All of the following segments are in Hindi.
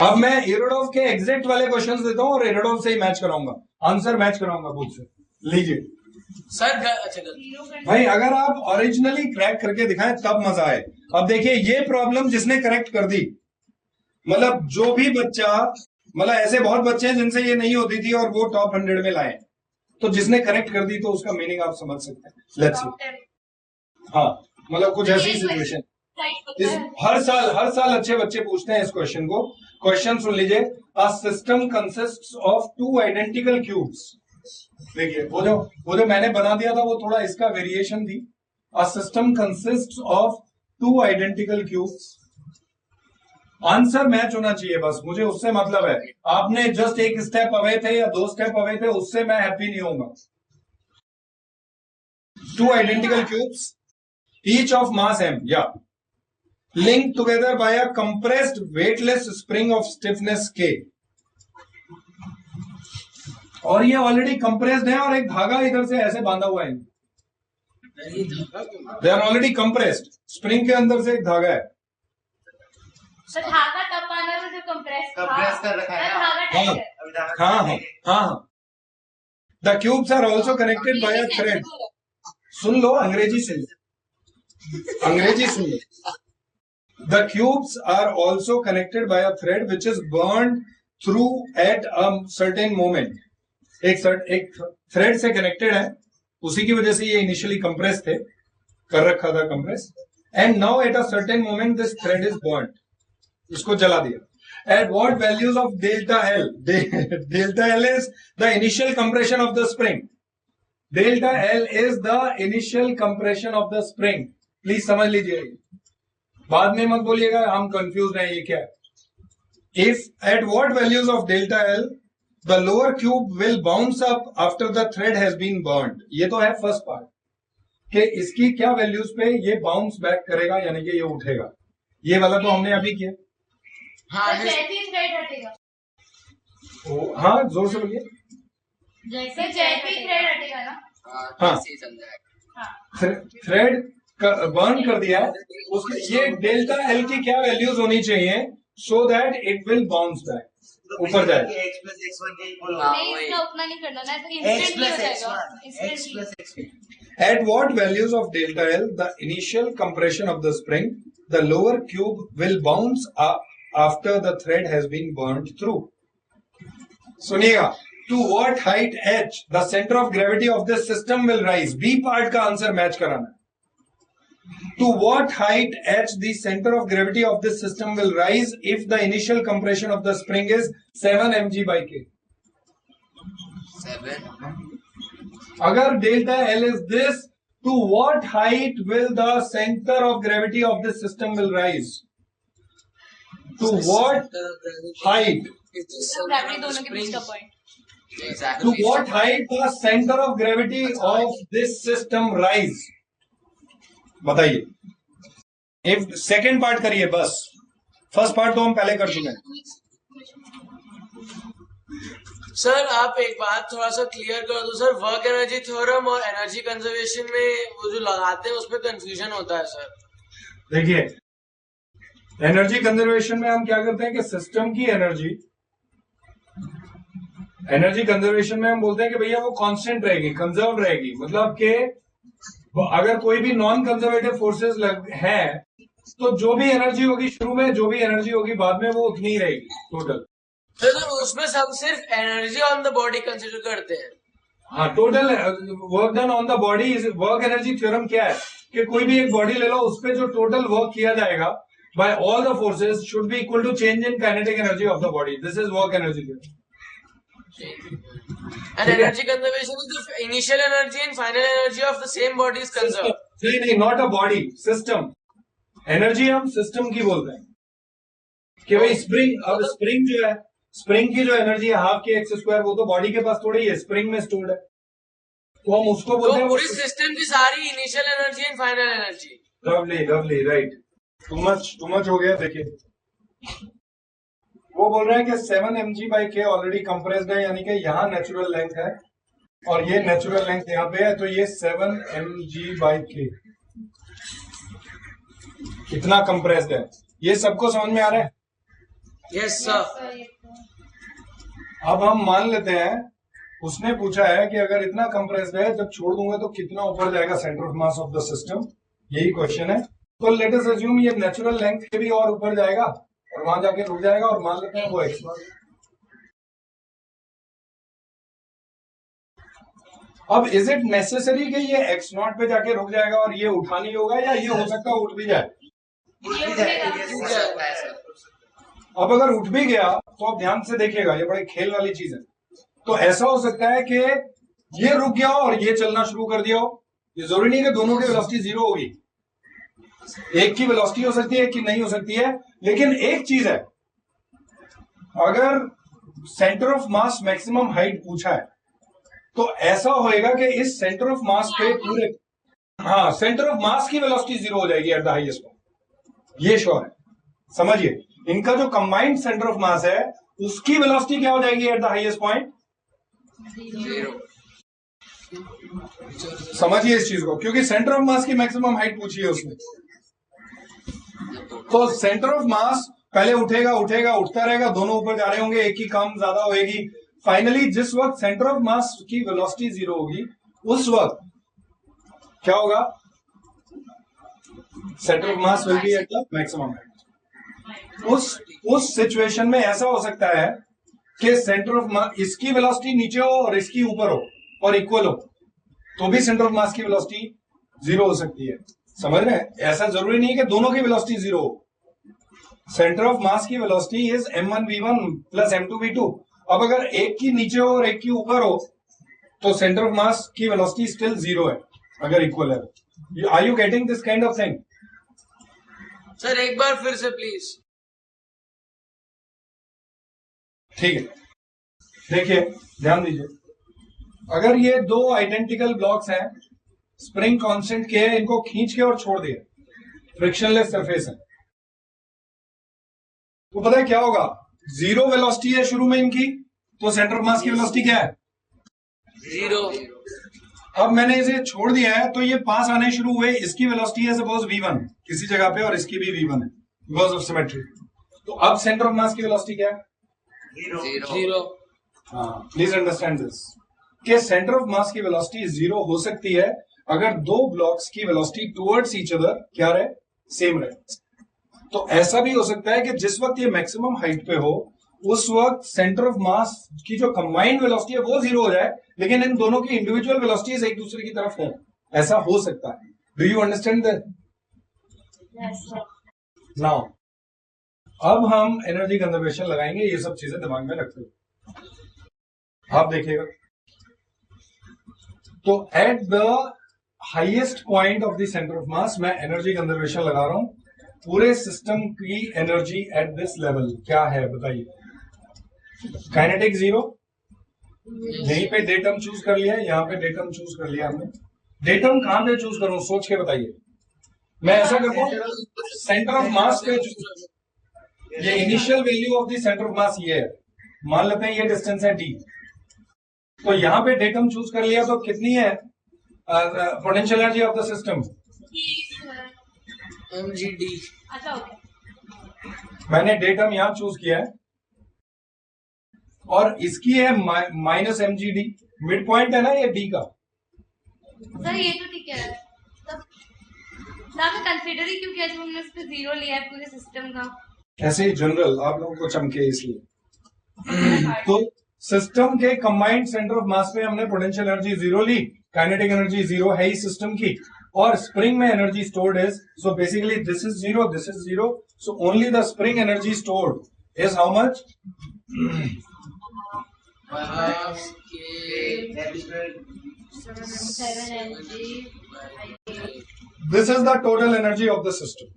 अब मैं इरोडोव के एग्जैक्ट वाले क्वेश्चंस देता हूं और इरोडोव से ही मैच कराऊंगा, आंसर मैच कराऊंगा बुक से। लीजिए सर। अच्छा भाई, अगर आप ओरिजिनली क्रैक करके दिखाएं तब मजा आए। अब देखिए ये प्रॉब्लम जिसने करेक्ट कर दी, मतलब जो भी बच्चा, मतलब ऐसे बहुत बच्चे हैं जिनसे ये नहीं होती थी और वो टॉप 100 में लाए, तो जिसने करेक्ट कर दी तो उसका मीनिंग आप समझ सकते हैं। Let's see. हाँ, मतलब कुछ ऐसी सिचुएशन इस हर साल अच्छे बच्चे पूछते हैं इस क्वेश्चन को। क्वेश्चन सुन लीजिए। A system consists of 2 identical cubes. देखिए वो जो मैंने बना दिया था वो थोड़ा इसका वेरिएशन थी। A system consists of 2 identical cubes. Answer match होना चाहिए, बस मुझे उससे मतलब है। आपने जस्ट एक स्टेप अवे थे या 2 स्टेप अवे थे, उससे मैं हैप्पी नहीं होऊंगा। 2 identical cubes each of mass m, yeah, linked together by a compressed weightless spring of stiffness k। और ये ऑलरेडी कंप्रेस्ड है और एक धागा इधर से ऐसे बांधा हुआ है। They are already compressed. Spring के अंदर से एक धागा है। सर धागा तब बांधा था जो कंप्रेस कर रखा है ना। हाँ। The cubes are also connected by a thread. सुन लो, अंग्रेजी सुन लो। The cubes are also connected by a thread which is burned through at a certain moment। एक थ्रेड से कनेक्टेड है, उसी की वजह से ये इनिशियली कंप्रेस थे, कर रखा था compress, and now at a certain moment this thread is burned, इसको जला दिया। At what values of delta L? Delta L is the initial compression of the spring. Delta L is the initial compression of the spring। Please समझ लीजिए, बाद में मत बोलिएगा हम कंफ्यूज हैं ये क्या है। If at what values of delta L the lower cube will bounce up after the thread has been burned. ये तो है फर्स्ट पार्ट कि इसकी क्या वैल्यूज पे ये बाउंस बैक करेगा, यानी कि ये उठेगा। ये वाला तो हमने अभी किया। हाँ, जोर से बोलिए। जैसे थ्रेड हटेगा ना। हाँ, थ्रेड बर्न कर दिया है, उसके ये डेल्टा एल की क्या वैल्यूज होनी चाहिए so that it will bounce back, ऊपर जाए। उतना नहीं करना ना, तो इंस्टेंट हो जाएगा। At what values of delta L the initial compression of the spring, the lower cube will bounce up after the thread has been burned through। सुनिएगा, to what height h the center of gravity of this system will rise। B part का आंसर मैच कराना। To what height h the center of gravity of this system will rise if the initial compression of the spring is 7 mg by k। 7। अगर delta L is this, to what height will the center of gravity of this system will rise? To what height? दोनों के बीच का point. To what height the center of gravity of this system rise? बताइए। इफ सेकेंड पार्ट करिए बस, फर्स्ट पार्ट तो हम पहले कर चुके हैं। सर आप एक बात थोड़ा सा क्लियर कर दो सर, वर्क एनर्जी थ्योरम और एनर्जी कंजर्वेशन में वो जो लगाते हैं उसमें कंफ्यूजन होता है सर। देखिए, एनर्जी कंजर्वेशन में हम क्या करते हैं कि सिस्टम की एनर्जी कंजर्वेशन में हम बोलते हैं कि भैया वो कांस्टेंट रहेगी, कंजर्व रहेगी। मतलब कि अगर कोई भी नॉन कंजर्वेटिव फोर्सेस हैं तो जो भी एनर्जी होगी शुरू में, जो भी एनर्जी होगी बाद में, वो उतनी ही रहेगी टोटल। तो उसमें हम सिर्फ energy on the body consider करते हैं। हाँ, total work done on the body. Work energy theorem क्या है कि कोई भी एक बॉडी ले लो, उस पर जो टोटल वर्क किया जाएगा by all the forces should be equal to change in kinetic energy of the body. This is work energy theorem. And energy conservation is the initial energy and final energy of the same body is conserved। नहीं, not a body, system. Energy हम सिस्टम की बोलते हैं कि भाई स्प्रिंग, अब स्प्रिंग जो है, स्प्रिंग की जो एनर्जी है हाफ के एक्स स्क्वायर, वो तो बॉडी के पास थोड़ी है, स्प्रिंग में स्टोर्ड है, तो हम उसको बोलते हैं पूरी सिस्टम की सारी initial energy and final energy. Lovely right. Too much हो गया। देखिए वो बोल रहे हैं कि 7 mg by k already compressed है, यानी कि यहाँ नेचुरल लेंथ है और ये नेचुरल लेंथ यहाँ पे है, तो ये 7 mg by k कितना कंप्रेस्ड है, ये सबको समझ में आ रहा है। Yes sir. अब हम मान लेते हैं उसने पूछा है कि अगर इतना कंप्रेस्ड है जब छोड़ दूंगा तो कितना ऊपर जाएगा centre of mass of the system, यही क्वेश्चन है। तो लेट अस अज्यूम ये नेचुरल लेंथ के भी और ऊपर जाएगा और वहां जाके रुक जाएगा और मान लेते हैं वो x नॉट। अब इज इट नेसेसरी कि ये x नॉट पे जाके रुक जाएगा और ये उठा नहीं होगा, या ये हो सकता है उठ भी जाए? अब अगर उठ भी गया तो आप ध्यान से देखिएगा, ये बड़े खेल वाली चीज है। तो ऐसा हो सकता है कि ये रुक गया और ये चलना शुरू कर दिया हो। ये जरूरी नहीं कि दोनों की वेलोसिटी जीरो होगी, एक की वेलोसिटी हो सकती है एक की नहीं हो सकती है। लेकिन एक चीज है, अगर centre of mass maximum height पूछा है तो ऐसा होएगा कि इस सेंटर ऑफ मास पे पूरे, हाँ, सेंटर ऑफ मास की वेलोसिटी जीरो हो जाएगी एट द हाईएस्ट पॉइंट, ये श्योर है। समझिए, इनका जो कंबाइंड सेंटर ऑफ मास है उसकी वेलोसिटी क्या हो जाएगी एट द हाईएस्ट पॉइंट? समझिए इस चीज को, क्योंकि सेंटर ऑफ मास की मैक्सिमम हाइट पूछी है उसने। तो सेंटर ऑफ मास पहले उठेगा उठेगा उठता रहेगा, दोनों ऊपर जा रहे होंगे, एक की कम ज्यादा होगी। फाइनली जिस वक्त सेंटर ऑफ मास की वेलोसिटी जीरो होगी उस वक्त क्या होगा? Centre of mass will be at the maximum height. उस सिचुएशन में ऐसा हो सकता है कि सेंटर ऑफ मास, इसकी वेलोसिटी नीचे हो और इसकी ऊपर हो और इक्वल हो, तो भी सेंटर ऑफ मास की वेलोसिटी जीरो हो सकती है। समझ रहे हैं? ऐसा जरूरी नहीं है कि दोनों की वेलोसिटी जीरो हो। सेंटर ऑफ मास की velocity is m1v1 plus m2v2। अब अगर एक की नीचे हो और एक की ऊपर हो तो सेंटर ऑफ मास की वेलोसिटी स्टिल जीरो है अगर इक्वल है। Are you getting this kind of thing? Sir एक बार फिर से प्लीज। ठीक है, देखिए ध्यान दीजिए, अगर ये दो आइडेंटिकल ब्लॉक्स हैं, स्प्रिंग कांस्टेंट के, इनको खींच के और छोड़ दिए, फ्रिक्शनलेस सरफेस है, तो पता है क्या होगा? जीरो वेलोसिटी है शुरू में इनकी, तो सेंटर ऑफ मास की वेलोसिटी क्या है? जीरो। अब मैंने इसे छोड़ दिया है तो ये पास आने शुरू हुए, इसकी वेलोसिटी है सपोज v1 किसी जगह पे और इसकी भी v1 है बिकॉज ऑफ सिमेट्री। तो अब सेंटर ऑफ मास की वेलोसिटी क्या है? जीरो। हाँ, प्लीज अंडरस्टैंड दिस कि सेंटर ऑफ मास की वेलोसिटी जीरो हो सकती है अगर दो ब्लॉक्स की वेलोसिटी टुवर्ड्स ईच अदर क्या रहे? सेम रहे। तो ऐसा भी हो सकता है कि जिस वक्त ये मैक्सिमम हाइट पे हो उस वक्त सेंटर ऑफ मास की जो कंबाइंड वेलोसिटी है वो जीरो हो जाए, लेकिन इन दोनों की इंडिविजुअल वेलोसिटीज एक दूसरे की तरफ हो। ऐसा हो सकता है। Do you understand that? Now अब हम एनर्जी कंजर्वेशन लगाएंगे, ये सब चीजें दिमाग में रखते हुए आप देखिएगा। तो at the highest point of the centre of मास मैं एनर्जी कंजर्वेशन लगा रहा हूं। पूरे सिस्टम की एनर्जी एट दिस लेवल क्या है बताइए? काइनेटिक जीरो, यहीं पे डेटम चूज कर लिया, यहाँ पे डेटम चूज कर लिया हमने। डेटम कहां पे चूज करूं सोच के बताइए। मैं ऐसा करता हूं, सेंटर ऑफ मास पे चूज, ये initial value of the centre of मास ये है, मान लेते हैं ये डिस्टेंस है d, तो यहां पे डेटम चूज कर लिया तो कितनी है potential energy of the system? mgd। अच्छा ओके, मैंने डेटम यहां चूज किया है और इसकी है माइनस mgd, मिड पॉइंट है ना ये d का। सर ये तो ठीक है, तब कंसीडर ही क्यों किया जब हमने उस पे जीरो लिया है पूरे सिस्टम का? ऐसे ही जनरल आप लोगों को चमके इसलिए। तो सिस्टम के कंबाइंड सेंटर ऑफ मास पे हमने पोटेंशियल एनर्जी जीरो ली, काइनेटिक एनर्जी जीरो है ही सिस्टम की, और स्प्रिंग में energy stored is, so basically this is zero, so only the spring energy stored is how much? This is the total energy of the system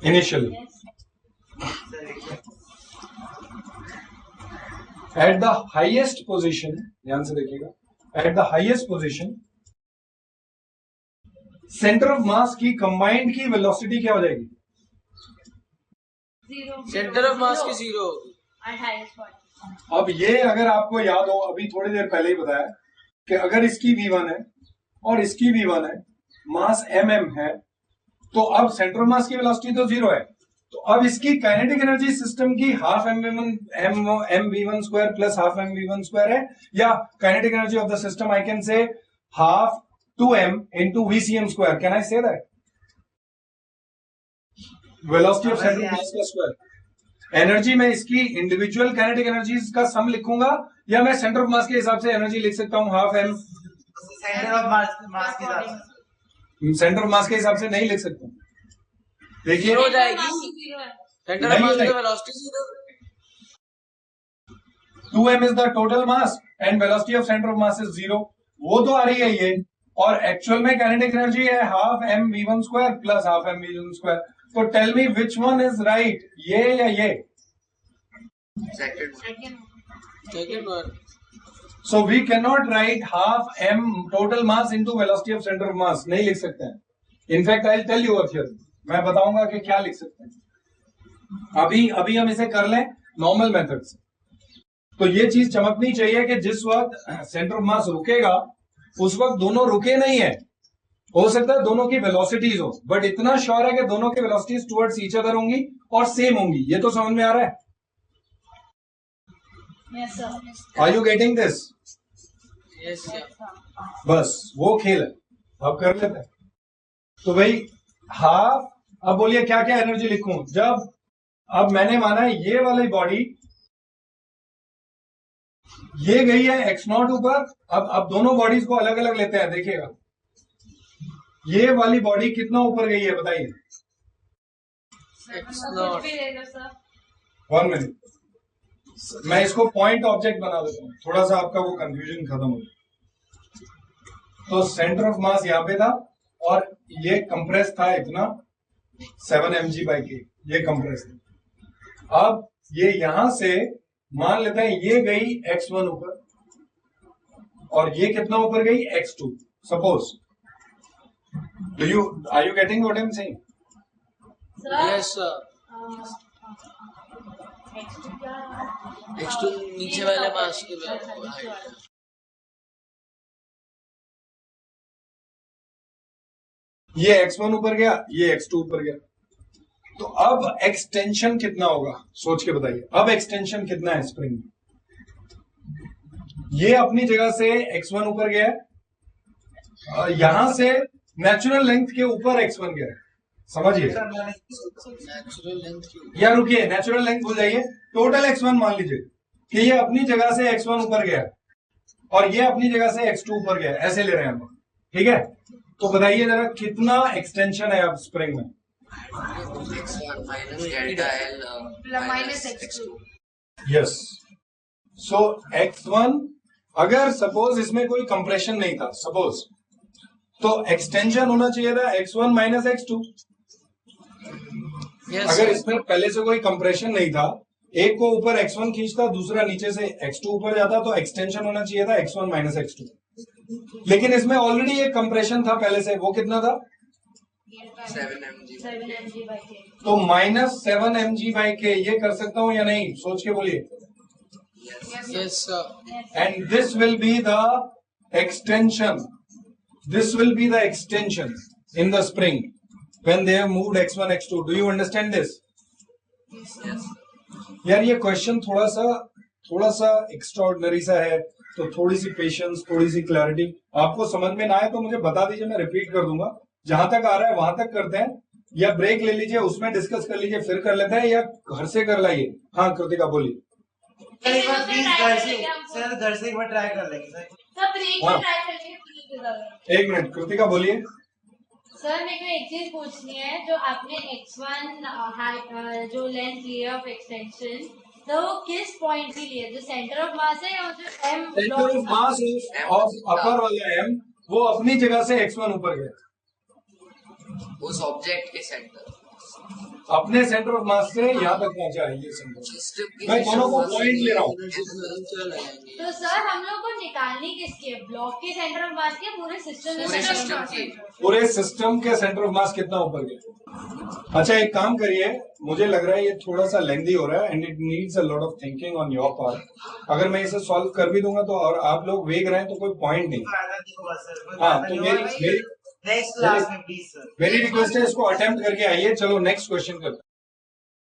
initially. At the highest position, ध्यान से देखिएगा, at the highest position, centre of मास की कंबाइंड की वेलोसिटी क्या हो जाएगी? जीरो। सेंटर ऑफ मास की जीरो। अब ये अगर आपको याद हो, अभी थोड़ी देर पहले ही बताया कि अगर इसकी v1 है और इसकी v1 है, मास mm है, तो अब सेंटर ऑफ मास की वेलोसिटी तो जीरो है, तो अब इसकी काइनेटिक एनर्जी सिस्टम की half mv1 square plus half mv1 square है, या kinetic energy of the system I can say half 2m into vcm square. Can I say that? Velocity of central mass का स्क्वायर. एनर्जी में इसकी इंडिविजुअल काइनेटिक एनर्जीज का सम लिखूंगा, या मैं सेंटर ऑफ मास के हिसाब से एनर्जी लिख सकता हूं हाफ m. सेंटर ऑफ मास के हिसाब से. सेंटर ऑफ मास के हिसाब से नहीं लिख सकता. देखिए हो जाएगी. जीरो है. सेंटर ऑफ मास की velocity zero. 2m is the total mass and velocity of center of mass is 0. वो तो आ रही है ये, और एक्चुअल में काइनेटिक एनर्जी है half m v1 square plus half m v1 square. तो tell me which one is right, ये या ये? Second one. So we can not write half m total mass into velocity of centre of mass. नहीं लिख सकते हैं. In fact I will tell you a theory. मैं बताऊंगा कि क्या लिख सकते हैं. अभी हम इसे कर लें नॉर्मल मेथड से. तो ये चीज चमकनी चाहिए कि जिस वक्त सेंटर ऑफ मास रुकेगा उस वक्त दोनों रुके नहीं है. हो सकता है दोनों की वेलोसिटीज हो, बट इतना श्योर है कि दोनों की वेलोसिटीज टुवर्ड्स ईच अदर होंगी और सेम होंगी. ये तो समझ में आ रहा है. Yes, sir. Are you getting this? Yes sir. बस वो खेल है. अब कर लेते हैं. तो भाई हाफ, अब बोलिए क्या क्या एनर्जी लिखूं. जब अब मैंने माना है ये वाली बॉडी ये गई है x नॉट ऊपर. अब दोनों बॉडीज को अलग अलग लेते हैं. देखिएगा ये वाली बॉडी कितना ऊपर गई है बताइए. एक्स कुछ नॉट. भी ले लो सर. 1 मिनट. मैं इसको पॉइंट ऑब्जेक्ट बना देता हूं, थोड़ा सा आपका वो कंफ्यूजन खत्म हो जाए. तो सेंटर ऑफ मास यहां पे था और ये कंप्रेस था इतना 7 mg/k. ये कंप्रेस था. अब ये यहां से मान लेते हैं ये गई x1 ऊपर और ये कितना ऊपर गई x2. Suppose are you getting what I am saying? Yes sir. X two नीचे वाले मास के हाइट. ये x1 ऊपर गया, ये x2 ऊपर गया. तो अब एक्सटेंशन कितना होगा सोच के बताइए. अब एक्सटेंशन कितना है स्प्रिंग में? ये अपनी जगह से x1 ऊपर गया है, यहां से नेचुरल लेंथ के ऊपर x1 गया है. समझिए. नेचुरल लेंथ की. या रुकिए, नेचुरल लेंथ भूल जाइए. टोटल x1 मान लीजिए कि ये अपनी जगह से x1 ऊपर गया है और ये अपनी जगह से x2 ऊपर गया है. ऐसे ले रहे हैं हम. ठीक है. तो बताइए जरा कितना एक्सटेंशन है अब स्प्रिंग में? Minus x2. यस. सो x1 अगर सपोज इसमें कोई कंप्रेशन नहीं था सपोज, तो एक्सटेंशन होना चाहिए था x1 माइनस x2. यस अगर इसमें पहले से कोई कंप्रेशन नहीं था, एक को ऊपर x1 खींचता दूसरा नीचे से x2 ऊपर जाता, तो एक्सटेंशन होना चाहिए था x1 माइनस x2. लेकिन इसमें ऑलरेडी एक कंप्रेशन था पहले से. वो कितना था? 7 mg. 7 mg/k. तो माइनस 7 mg/k. ये कर सकता हूं या नहीं? सोच के बोलिए. Yes sir. And this will be the extension. This will be the extension in the spring when they have moved x1, x2. Do you understand this? यार ये क्वेश्चन थोड़ा सा एक्स्ट्राऑर्डिनरी सा है, तो थोड़ी सी पेशेंस, थोड़ी सी क्लैरिटी. आपको समझ में ना आए तो मुझे बता दीजिए, मैं रिपीट कर दूंगा. जहां तक आ रहा है वहां तक करते हैं, या ब्रेक ले लीजिए, उसमें डिस्कस कर लीजिए, फिर कर लेते हैं, या घर से कर लाइए. हाँ कृतिका बोलिए. एक बार प्लीज घर से सर, घर से एक बार ट्राई कर लेंगे सर. सर ब्रेक हाँ. में ट्राई करके प्लीज बता. एक मिनट कृतिका बोलिए. सर मेरे को एक चीज पूछनी है. जो आपने x1 जो लेंथ ली है ऑफ एक्सटेंशन, तो वो किस पॉइंट की लिए? जो सेंटर ऑफ मास है या जो m centre of mass of upper वाला m, वो अपनी जगह से x1 ऊपर गया. उस ऑब्जेक्ट के सेंटर अपने सेंटर ऑफ मास से यहाँ तक पहुंचा है ये सेंटर. मैं दोनों को पॉइंट ले रहा हूँ. तो सर हम लोग को निकालनी किसकी है? ब्लॉक के सेंटर ऑफ मास के पूरे सिस्टम के? पूरे सिस्टम के सेंटर ऑफ मास कितना ऊपर गया. अच्छा एक काम करिए, मुझे लग रहा है ये थोड़ा सा लेंथी हो रहा है and it needs a lot of thinking on your part. अगर मैं इसे सॉल्व कर भी दूंगा तो और आप लोग वेग रहे हैं तो कोई पॉइंट नहीं. हाँ तो मेरी नेक्स्ट क्लास में प्लीज सर. मेरी रिक्वेस्ट है इसको अटेम्प्ट करके आइए. चलो नेक्स्ट क्वेश्चन करते हैं.